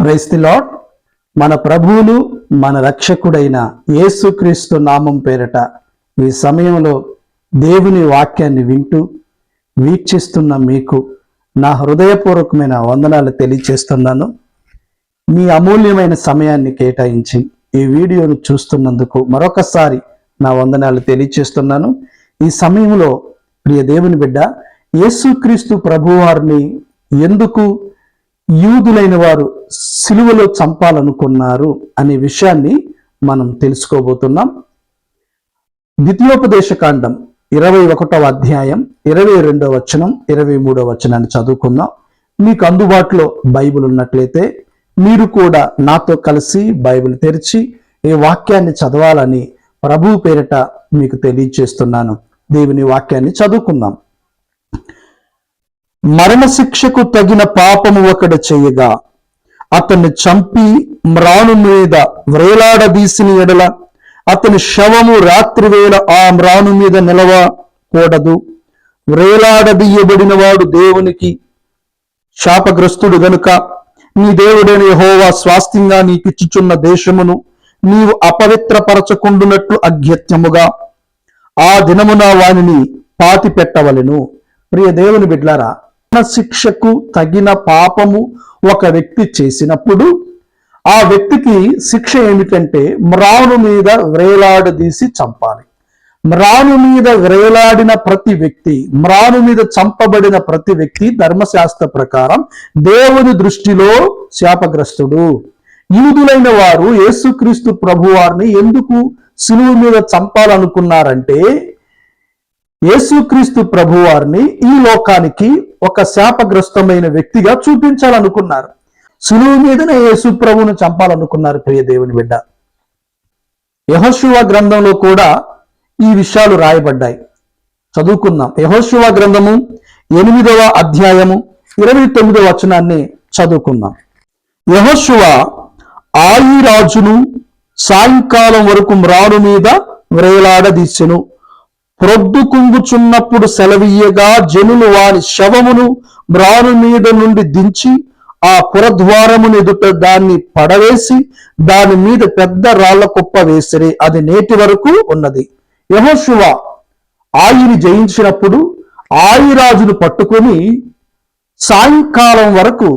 Praise the lord. మన ప్రభువును మన రక్షకుడైన యేసుక్రీస్తు నామం పేరట ఈ సమయంలో దేవుని వాక్యాన్ని వింటూ వీక్షిస్తున్న మీకు నా హృదయపూర్వకమైన వందనాలు తెలియచేస్తున్నాను. మీ అమూల్యమైన సమయాన్ని కేటాయించి ఈ వీడియోను చూస్తున్నందుకు మరొకసారి నా వందనాలు తెలియచేస్తున్నాను. ఈ సమయంలో ప్రియ దేవుని బిడ్డ, యేసుక్రీస్తు ప్రభువారిని ఎందుకు యూదులైన వారు సిలువలో చంపాలనుకున్నారు అనే విషయాన్ని మనం తెలుసుకోబోతున్నాం. ద్వితీయోపదేశకాండం 21వ అధ్యాయం 22వ వచనం 23వ వచనాన్ని చదువుకుందాం. మీకు అందుబాటులో బైబిల్ ఉన్నట్లయితే మీరు కూడా నాతో కలిసి బైబిల్ తెరిచి ఈ వాక్యాన్ని చదవాలని ప్రభువు పేరిట మీకు తెలియజేస్తున్నాను. దేవుని వాక్యాన్ని చదువుకుందాం. మరణశిక్షకు తగిన పాపము ఒకడు చేయగా అతన్ని చంపి మ్రాను మీద వ్రేలాడదీసిన ఎడల అతని శవము రాత్రివేళ ఆ మ్రాను మీద నిలవకూడదు. వ్రేలాడదీయబడిన వాడు దేవునికి శాపగ్రస్తుడు గనుక నీ దేవుడైన యెహోవా స్వాస్థ్యంగా నీకిచ్చుచున్న దేశమును నీవు అపవిత్రపరచకుండునట్లు అజ్ఞత్యముగా ఆ దినమున వానిని పాతి పెట్టవలెను. ప్రియ దేవుని బిడ్లారా, శిక్షకు తగిన పాపము ఒక వ్యక్తి చేసినప్పుడు ఆ వ్యక్తికి శిక్ష ఏమిటంటే మ్రాను మీద వ్రేలాడదీసి చంపాలి. మ్రాను మీద వ్రేలాడిన ప్రతి వ్యక్తి, మ్రాను మీద చంపబడిన ప్రతి వ్యక్తి ధర్మశాస్త్ర ప్రకారం దేవుని దృష్టిలో శాపగ్రస్తుడు. యూదులైన వారు యేసుక్రీస్తు ప్రభువారిని ఎందుకు సిలువ మీద చంపాలనుకున్నారంటే యేసుక్రీస్తు ప్రభువారిని ఈ లోకానికి ఒక శాపగ్రస్తమైన వ్యక్తిగా చూపించాలనుకున్నారు. సిలువ మీదనే యేసు ప్రభువును చంపాలనుకున్నారు. ప్రియ దేవుని బిడ్డ, యెహోషువ గ్రంథంలో కూడా ఈ విషయాలు రాయబడ్డాయి. చదువుకుందాం. యెహోషువ గ్రంథము 8వ అధ్యాయము 29వ వచనాన్ని చదువుకుందాం. యెహోషువ ఆయి రాజును సాయంకాలం వరకు మ్రాను మీద వ్రేలాడదీసెను. ప్రొద్దు కుంగుచున్నప్పుడు సెలవీయగా జనులు వాని శవమును మ్రాను మీద నుండి దించి ఆ పురద్వారమును ఎదుట దాన్ని పడవేసి దాని మీద పెద్ద రాళ్ల కుప్ప వేసిరి. అది నేటి వరకు ఉన్నది. యెహోషువ ఆయిని జయించినప్పుడు ఆయిరాజును పట్టుకొని సాయంకాలం వరకు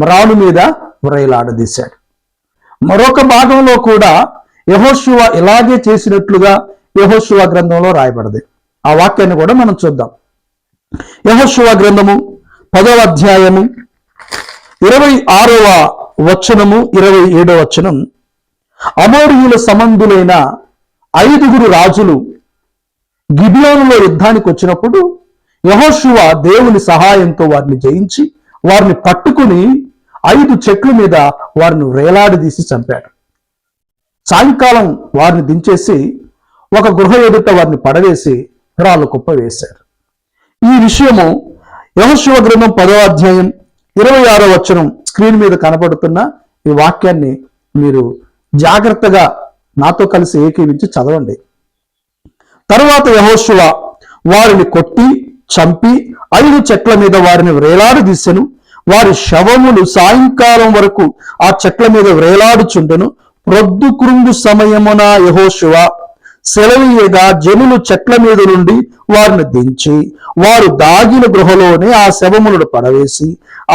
మ్రాను మీద వ్రేలాడదీశాడు. మరొక భాగంలో కూడా యెహోషువ ఇలాగే చేసినట్లుగా యెహోషువ గ్రంథంలో రాయబడింది. ఆ వాక్యాన్ని కూడా మనం చూద్దాం. యెహోషువ గ్రంథము 10వ అధ్యాయము 26వ వచనము 27వ వచనం. అమోరీయుల సంబంధులైన 5 రాజులు గిబియోనులో యుద్ధానికి వచ్చినప్పుడు యెహోషువ దేవుని సహాయంతో వారిని జయించి వారిని పట్టుకుని 5 చెట్ల మీద వారిని వేలాడదీసి చంపాడు. సాయంకాలం వారిని దించేసి ఒక గృహ ఎదుట వారిని పడవేసి రాళ్ళ కుప్ప వేశారు. ఈ విషయము యెహోషువ గ్రంథం 10వ అధ్యాయం 26వ వచనం స్క్రీన్ మీద కనపడుతున్న ఈ వాక్యాన్ని మీరు జాగ్రత్తగా నాతో కలిసి ఏకీవించి చదవండి. తరువాత యెహోషువ వారిని కొట్టి చంపి 5 చెట్ల మీద వారిని వ్రేలాడదీసెను. వారి శవములు సాయంకాలం వరకు ఆ చెట్ల మీద వ్రేలాడుచుండెను. ప్రొద్దు కృంగు సమయమున యెహోషువ సెలవీయగా జనులు చెట్ల మీద నుండి వారిని దించి వారు దాగిన గృహలోనే ఆ శవములను పడవేసి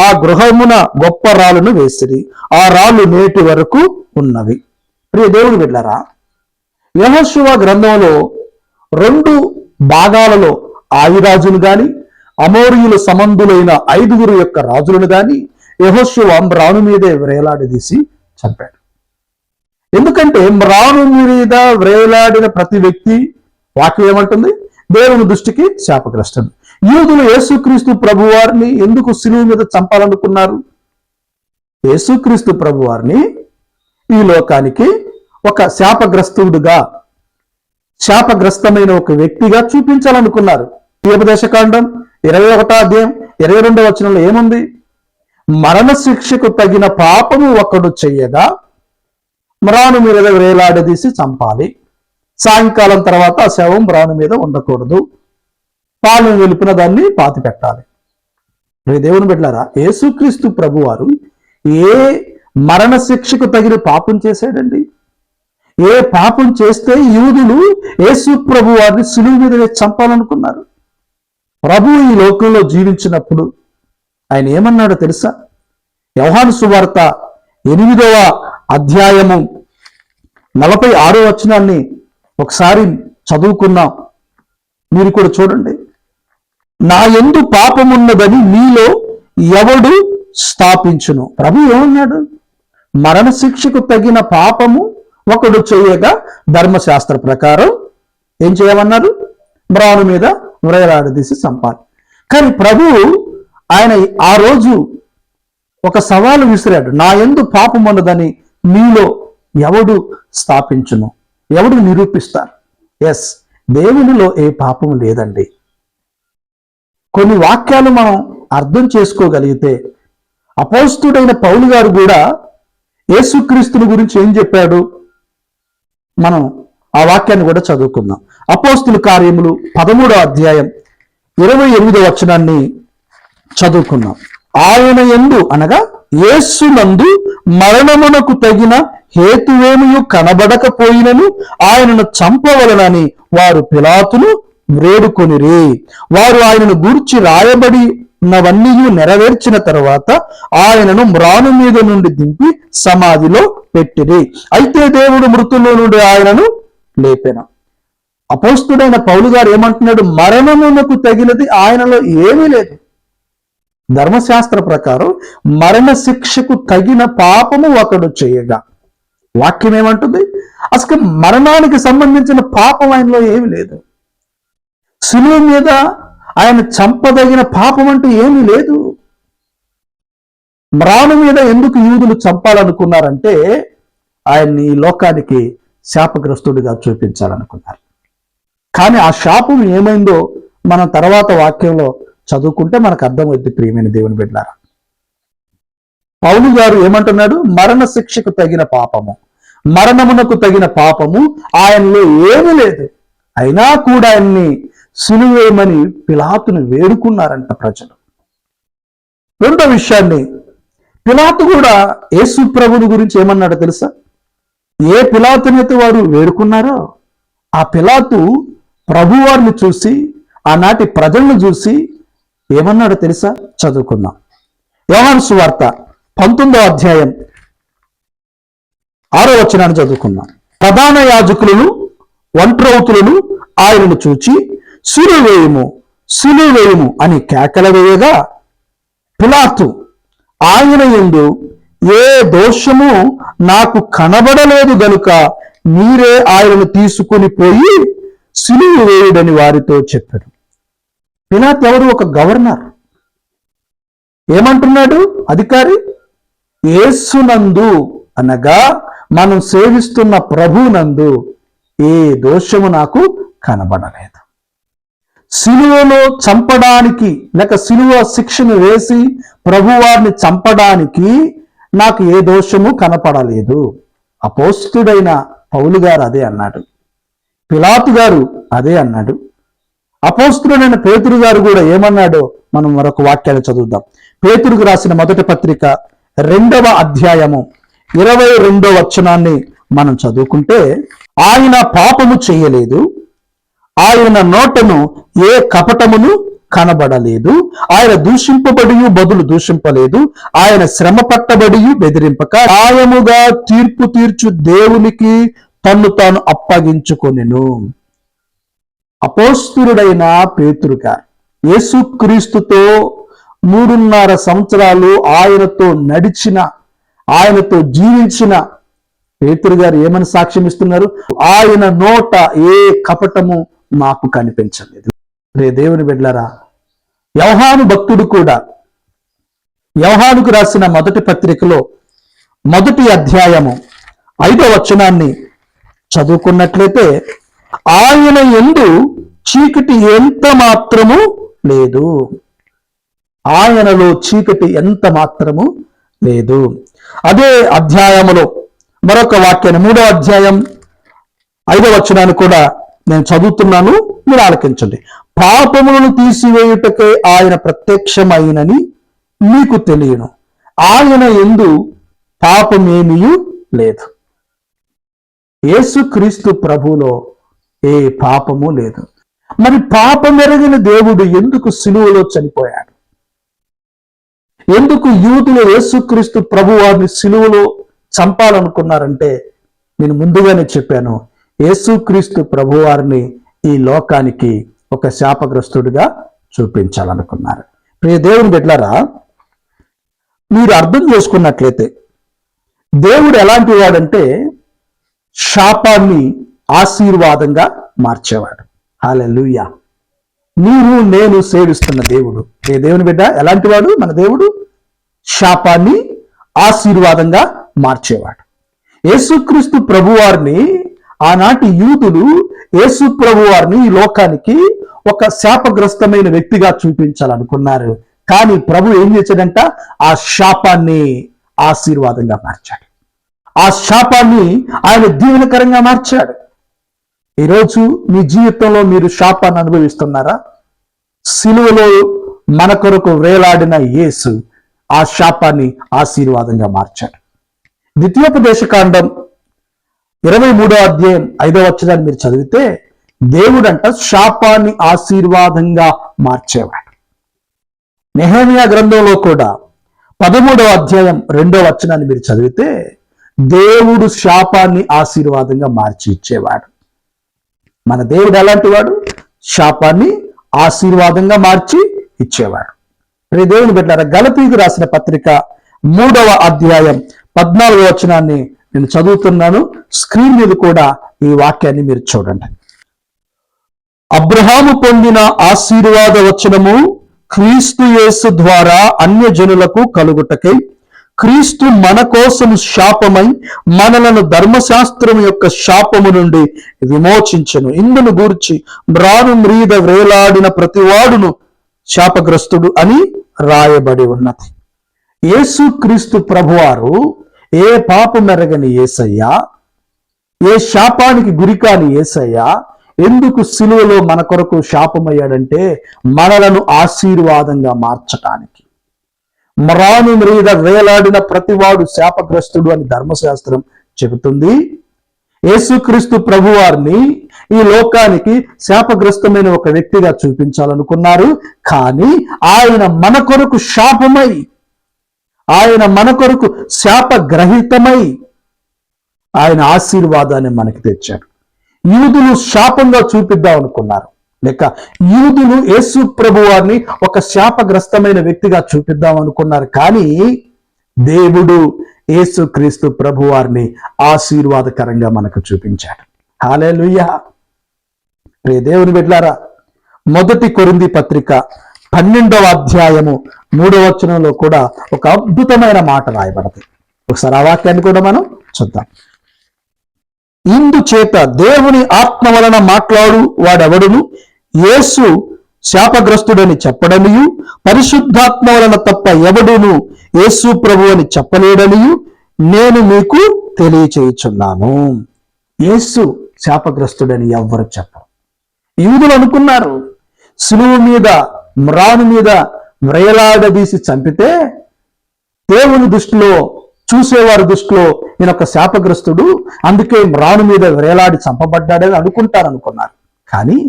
ఆ గృహమున గొప్ప రాళ్ళను వేసిరి. ఆ రాళ్ళు నేటి వరకు ఉన్నవి. ప్రియ దేవుని బిడ్డలారా, యెహోషువ గ్రంథంలో 2 భాగాలలో ఆయిరాజును గాని అమోరీయుల సంబంధులైన 5 యొక్క రాజులను గాని యెహోషువ మ్రాను మీదే వ్రేలాడదీసి చంపాడు. ఎందుకంటే మ్రాను మీద వ్రేలాడిన ప్రతి వ్యక్తి వాక్యం ఏమంటుంది? దేవుని దృష్టికి శాపగ్రస్తుడు. యూదులు యేసుక్రీస్తు ప్రభువారిని ఎందుకు సిలువ మీద చంపాలనుకున్నారు? యేసుక్రీస్తు ప్రభువారిని ఈ లోకానికి ఒక శాపగ్రస్తుడుగా, శాపగ్రస్తమైన ఒక వ్యక్తిగా చూపించాలనుకున్నారు. ద్వితీయోపదేశకాండం 21వ అధ్యాయం 22వ వచనంలో ఏముంది? మరణశిక్షకు తగిన పాపము ఒకడు చెయ్యగా మ్రాను మీద వ్రేలాడదీసి చంపాలి. సాయంకాలం తర్వాత ఆ శవం మ్రాను మీద ఉండకూడదు. పాలను వెలుపున దాన్ని పాతి పెట్టాలి. దేవుని బిడ్డలారా, యేసుక్రీస్తు ప్రభువారు ఏ మరణశిక్షకు తగిన పాపం చేశాడండి. ఏ పాపం చేస్తే యూదులు యేసు ప్రభు వారిని సిలువ మీద వేసి చంపాలనుకున్నారు. ప్రభు ఈ లోకంలో జీవించినప్పుడు ఆయన ఏమన్నాడో తెలుసా? యోహాను సువార్త 8వ అధ్యాయము 46వ వచనాన్ని ఒకసారి చదువుకున్నాం. మీరు కూడా చూడండి. నా యందు పాపమున్నదని మీలో ఎవడు స్థాపించును? ప్రభు ఏమన్నాడు? మరణశిక్షకు తగిన పాపము ఒకడు చేయగా ధర్మశాస్త్ర ప్రకారం ఏం చేయమన్నారు? మ్రాను మీద వ్రేలాడదీసి చంపాలి. కానీ ప్రభు ఆయన ఆ రోజు ఒక సవాలు విసిరాడు. నా యందు పాపం ఉన్నదని మీలో ఎవడు స్థాపించును? ఎవడు నిరూపిస్తారు? ఎస్, దేవునిలో ఏ పాపం లేదండి. కొన్ని వాక్యాలు మనం అర్థం చేసుకోగలిగితే, అపోస్తుడైన పౌలు గారు కూడా యేసుక్రీస్తుని గురించి ఏం చెప్పాడు? మనం ఆ వాక్యాన్ని కూడా చదువుకుందాం. అపోస్తుల కార్యములు 13వ అధ్యాయం 28వ వచనాన్ని చదువుకుందాం. ఆయన యందు అనగా యేసునందు మరణమునకు తగిన హేతువేమియు కనబడకపోయినను ఆయనను చంపవలనని వారు పిలాతును వేడుకొనిరి. వారు ఆయనను గూర్చి రాయబడి ఉన్నవన్నీ నెరవేర్చిన తర్వాత ఆయనను మ్రాను మీద నుండి దింపి సమాధిలో పెట్టిరి. అయితే దేవుడు మృతుల్లో నుండి ఆయనను లేపెను. అపోస్తుడైన పౌలు గారు ఏమంటున్నాడు? మరణమునకు తగినది ఆయనలో ఏమీ లేదు. ధర్మశాస్త్ర ప్రకారం మరణ శిక్షకు తగిన పాపము ఒకడు చేయగా, వాక్యం ఏమంటుంది? అసలు మరణానికి సంబంధించిన పాపం ఆయనలో ఏమీ లేదు. శిలువ మీద ఆయన చంపదగిన పాపం అంటూ ఏమీ లేదు. మ్రాను మీద ఎందుకు యూదులు చంపాలనుకున్నారంటే ఆయన్ని ఈ లోకానికి శాపగ్రస్తుడిగా చూపించాలనుకున్నారు. కానీ ఆ శాపం ఏమైందో మనం తర్వాత వాక్యంలో చదువుకుంటే మనకు అర్థమవుద్ది. ప్రియమైన దేవుని బిడ్డలారా, పౌలు గారు ఏమంటున్నాడు? మరణ శిక్షకు తగిన పాపము, మరణమునకు తగిన పాపము ఆయనలో ఏమీ లేదు. అయినా కూడా ఆయన్ని సిలువేయమని పిలాతును వేడుకున్నారంట ప్రజలు. రెండో విషయాన్ని, పిలాతు కూడా యేసు ప్రభుని గురించి ఏమన్నాడో తెలుసా? ఏ పిలాతునైతే వారు వేడుకున్నారో ఆ పిలాతు ప్రభువారిని చూసి, ఆనాటి ప్రజలను చూసి ఏమన్నాడో తెలుసా? చదువుకుందాం. యోహాను సువార్త 19వ అధ్యాయం 6వ వచనాన్ని చదువుకుందాం. ప్రధాన యాజకులను ఒంట్రౌతులను ఆయనను చూచి సిలువేయుము సిలువేయుము అని కేకల వేయగా పిలాతు ఆయన యందు ఏ దోషము నాకు కనబడలేదు గనుక మీరే ఆయనను తీసుకొని పోయి సిలువ వేయుడని వారితో చెప్పాడు. పిలాతు ఎవరు? ఒక గవర్నర్. ఏమంటున్నాడు అధికారి? యేసునందు అనగా మనం సేవిస్తున్న ప్రభునందు ఏ దోషము నాకు కనబడలేదు. సిలువలో చంపడానికి లేక సిలువ శిక్షను వేసి ప్రభువారిని చంపడానికి నాకు ఏ దోషము కనపడలేదు. అపోస్తుడైన పౌలు గారు అదే అన్నాడు. పిలాతు గారు అదే అన్నాడు. అపోస్తుడైన పేతురు గారు కూడా ఏమన్నాడో మనం మరొక వాక్యాన్ని చదువుదాం. పేతురుకు రాసిన మొదటి పత్రిక 2వ అధ్యాయము 22వ వచనాన్ని మనం చదువుకుంటే, ఆయన పాపము చేయలేదు, ఆయన నోటను ఏ కపటమును కనబడలేదు, ఆయన దూషింపబడి బదులు దూషింపలేదు, ఆయన శ్రమ పట్టబడి బెదిరింపక న్యాయముగా తీర్పు తీర్చు దేవునికి తన్ను తాను అప్పగించుకొనెను. అపోస్తులుడైన పేతురు గారు యేసుక్రీస్తుతో 3.5 సంవత్సరాలు ఆయనతో నడిచిన, ఆయనతో జీవించిన పేతురు గారు ఏమని సాక్ష్యం ఇస్తున్నారు? ఆయన నోట ఏ కపటము నాకు కనిపించలేదు. రే దేవుని బిడ్డలారా, యోహాను భక్తుడు కూడా యోహానుకు రాసిన మొదటి పత్రికలో 1వ అధ్యాయము 5వ వచనాన్ని చదువుకున్నట్లయితే, ఆయన యందు చీకటి ఎంత మాత్రము లేదు, ఆయనలో చీకటి ఎంత మాత్రము లేదు. అదే అధ్యాయములో మరొక వాక్యాన్ని 3వ అధ్యాయం 5వ వచనాన్ని కూడా నేను చదువుతున్నాను, మీరు ఆలకించండి. పాపములను తీసివేయుటకే ఆయన ప్రత్యక్షమైనని మీకు తెలియను, ఆయన యందు పాపమేమీ లేదు. యేసుక్రీస్తు ప్రభువులో ఏ పాపము లేదు. మరి పాపమెరగిన దేవుడు ఎందుకు సిలువలో చనిపోయాడు? ఎందుకు యూదులు యేసుక్రీస్తు ప్రభువారిని సిలువలో చంపాలనుకున్నారంటే, నేను ముందుగానే చెప్పాను, యేసుక్రీస్తు ప్రభువారిని ఈ లోకానికి ఒక శాపగ్రస్తుడిగా చూపించాలనుకున్నారు. ప్రియ దేవుని బిడ్డలారా, మీరు అర్థం చేసుకున్నట్లయితే దేవుడు ఎలాంటి వాడంటే శాపాన్ని ఆశీర్వాదంగా మార్చేవాడు. హల్లెలూయా. మీరు నేను సేవిస్తున్న దేవుడు, ఏ దేవుని బిడ్డ ఎలాంటి వాడు? మన దేవుడు శాపాన్ని ఆశీర్వాదంగా మార్చేవాడు. యేసుక్రీస్తు ప్రభువారిని ఆనాటి యూదులు యేసు ప్రభువారిని ఈ లోకానికి ఒక శాపగ్రస్తమైన వ్యక్తిగా చూపించాలనుకున్నారు. కానీ ప్రభు ఏం చేశాడంట? ఆ శాపాన్ని ఆశీర్వాదంగా మార్చాడు. ఆ శాపాన్ని ఆయన దీవెనకరంగా మార్చాడు. ఈరోజు మీ జీవితంలో మీరు శాపాన్ని అనుభవిస్తున్నారా? సిలువలో మన కొరకు వేలాడిన యేసు ఆ శాపాన్ని ఆశీర్వాదంగా మార్చాడు. ద్వితీయోపదేశకాండం 23వ అధ్యాయం 5వ వచనాన్ని మీరు చదివితే దేవుడంట శాపాన్ని ఆశీర్వాదంగా మార్చేవాడు. నెహెమ్యా గ్రంథంలో కూడా 13వ అధ్యాయం 2వ వచనాన్ని మీరు చదివితే దేవుడు శాపాన్ని ఆశీర్వాదంగా మార్చి ఇచ్చేవాడు. మన దేవుడు ఎలాంటి వాడు? శాపాన్ని ఆశీర్వాదంగా మార్చి ఇచ్చేవాడు. రే దేవుని బిడ్డలారా, గలతీయులకు రాసిన పత్రిక 3వ అధ్యాయం 14వ వచనాన్ని నేను చదువుతున్నాను. స్క్రీన్ మీద కూడా ఈ వాక్యాన్ని మీరు చూడండి. అబ్రహాము పొందిన ఆశీర్వాద వచనము క్రీస్తు యేసు ద్వారా అన్యజనులకు కలుగుటకై క్రీస్తు మన కోసము శాపమై మనలను ధర్మశాస్త్రం యొక్క శాపము నుండి విమోచించెను. ఇందును గూర్చి మ్రాను మ్రీద వేలాడిన ప్రతివాడును శాపగ్రస్తుడు అని రాయబడి ఉన్నది. యేసు క్రీస్తు ప్రభువారు ఏ పాపమెరగని యేసయ్య, ఏ శాపానికి గురికాని యేసయ్య ఎందుకు సిలువలో మన కొరకు శాపమయ్యాడంటే మనలను ఆశీర్వాదంగా మార్చటానికి. మ్రాను మీద వేలాడిన ప్రతివాడు శాపగ్రస్తుడు అని ధర్మశాస్త్రం చెబుతుంది. యేసుక్రీస్తు ప్రభువారిని ఈ లోకానికి శాపగ్రస్తమైన ఒక వ్యక్తిగా చూపించాలనుకున్నారు. కానీ ఆయన మన కొరకు శాపమై, ఆయన మన కొరకు శాపగ్రహితమై ఆయన ఆశీర్వాదాన్ని మనకి తెచ్చాడు. యూదులు శాపంగా చూపిద్దాం అనుకున్నారు, లేక యూదులు యేసు ప్రభువారిని ఒక శాపగ్రస్తమైన వ్యక్తిగా చూపిద్దాం అనుకున్నారు. కానీ దేవుడు యేసుక్రీస్తు ప్రభువారిని ఆశీర్వాదకరంగా మనకు చూపించాడు. హల్లెలూయా. దేవుని బిడ్డలారా, 1 కొరింథీ పత్రిక 12వ అధ్యాయము 3వ వచనంలో కూడా ఒక అద్భుతమైన మాట రాయబడింది. ఒకసారి ఆ వాక్యాన్ని కూడా మనం చూద్దాం. ఇందుచేత దేవుని ఆత్మ వలన మాట్లాడు వాడెవడును యేసు శాపగ్రస్తుడని చెప్పడనియు, పరిశుద్ధాత్మ వలన తప్ప ఎవడును యేసు ప్రభు అని చెప్పలేడనియు నేను మీకు తెలియచేయుచున్నాను. యేసు శాపగ్రస్తుడని ఎవ్వరు చెప్పరు. యూదులు అనుకున్నారు సిలువ మీద మ్రాను మీద వ్రేలాడదీసి చంపితే దేవుని దృష్టిలో, చూసేవారి దృష్టిలో ఈయన ఒక శాపగ్రస్తుడు, అందుకే మ్రాను మీద వ్రేలాడి చంపబడ్డాడని అనుకున్నారు. కానీ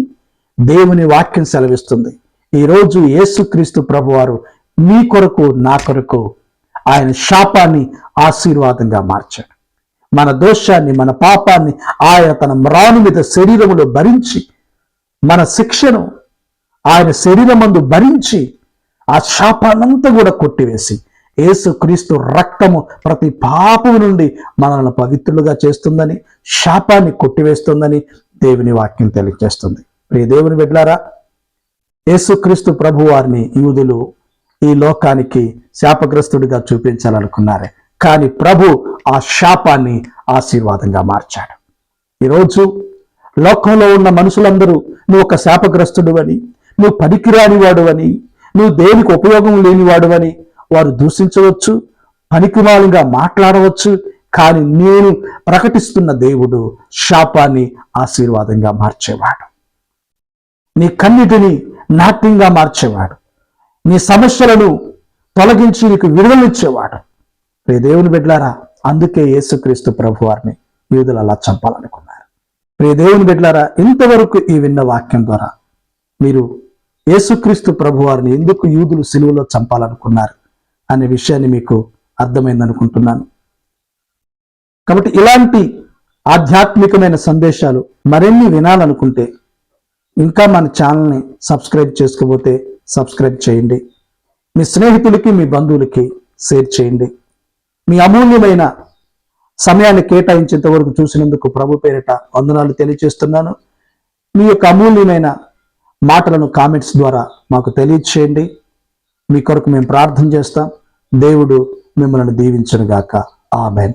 దేవుని వాక్యం సెలవిస్తుంది, ఈరోజు యేసుక్రీస్తు ప్రభువారు మీ కొరకు నా కొరకు ఆయన శాపాన్ని ఆశీర్వాదంగా మార్చాడు. మన దోషాన్ని, మన పాపాన్ని ఆయన తన మ్రాను మీద శరీరములో భరించి, మన శిక్షను ఆయన శరీరమందు భరించి ఆ శాపాన్నంతా కూడా కొట్టివేసి, యేసుక్రీస్తు రక్తము ప్రతి పాపము నుండి మనల్ని పవిత్రులుగా చేస్తుందని, శాపాన్ని కొట్టివేస్తుందని దేవుని వాక్యం తెలియజేస్తుంది. ప్రియ దేవుని బిడ్డలారా, యేసుక్రీస్తు ప్రభువారిని యూదులు ఈ లోకానికి శాపగ్రస్తుడిగా చూపించాలనుకున్నారు. కానీ ప్రభు ఆ శాపాన్ని ఆశీర్వాదంగా మార్చాడు. ఈరోజు లోకంలో ఉన్న మనుషులందరూ నువ్వు ఒక శాపగ్రస్తుడు అని, నువ్వు పనికిరాని వాడు అని, నువ్వు దేనికి ఉపయోగం లేనివాడు అని వారు దూషించవచ్చు, పనికిమాలిగా మాట్లాడవచ్చు. కానీ నేను ప్రకటిస్తున్న దేవుడు శాపాన్ని ఆశీర్వాదంగా మార్చేవాడు. నీ కన్నిటిని నాట్యంగా మార్చేవాడు. నీ సమస్యలను తొలగించి నీకు విడుదలనిచ్చేవాడు. దేవుని బిడ్డలారా, అందుకే యేసుక్రీస్తు ప్రభు వారిని యూదులు అలా చంపాలనుకున్నారు. దేవుని బిడ్డలారా, ఇంతవరకు ఈ విన్న వాక్యం ద్వారా మీరు యేసుక్రీస్తు ప్రభు వారిని ఎందుకు యూదులు సిలువలో చంపాలనుకున్నారు అనే విషయాన్ని మీకు అర్థమైందనుకుంటున్నాను. కాబట్టి ఇలాంటి ఆధ్యాత్మికమైన సందేశాలు మరిన్ని వినాలనుకుంటే ఇంకా మన ఛానల్ని సబ్స్క్రైబ్ చేసుకోకపోతే సబ్స్క్రైబ్ చేయండి. మీ స్నేహితులకి, మీ బంధువులకి షేర్ చేయండి. మీ అమూల్యమైన సమయాన్ని కేటాయించేంత వరకు చూసినందుకు ప్రభు పేరిట వందనాలు తెలియజేస్తున్నాను. మీ యొక్క అమూల్యమైన మాటలను కామెంట్స్ ద్వారా మాకు తెలియచేయండి. మీ కొరకు మేము ప్రార్థన చేస్తాం. దేవుడు మిమ్మల్ని దీవించును గాక. ఆమేన్.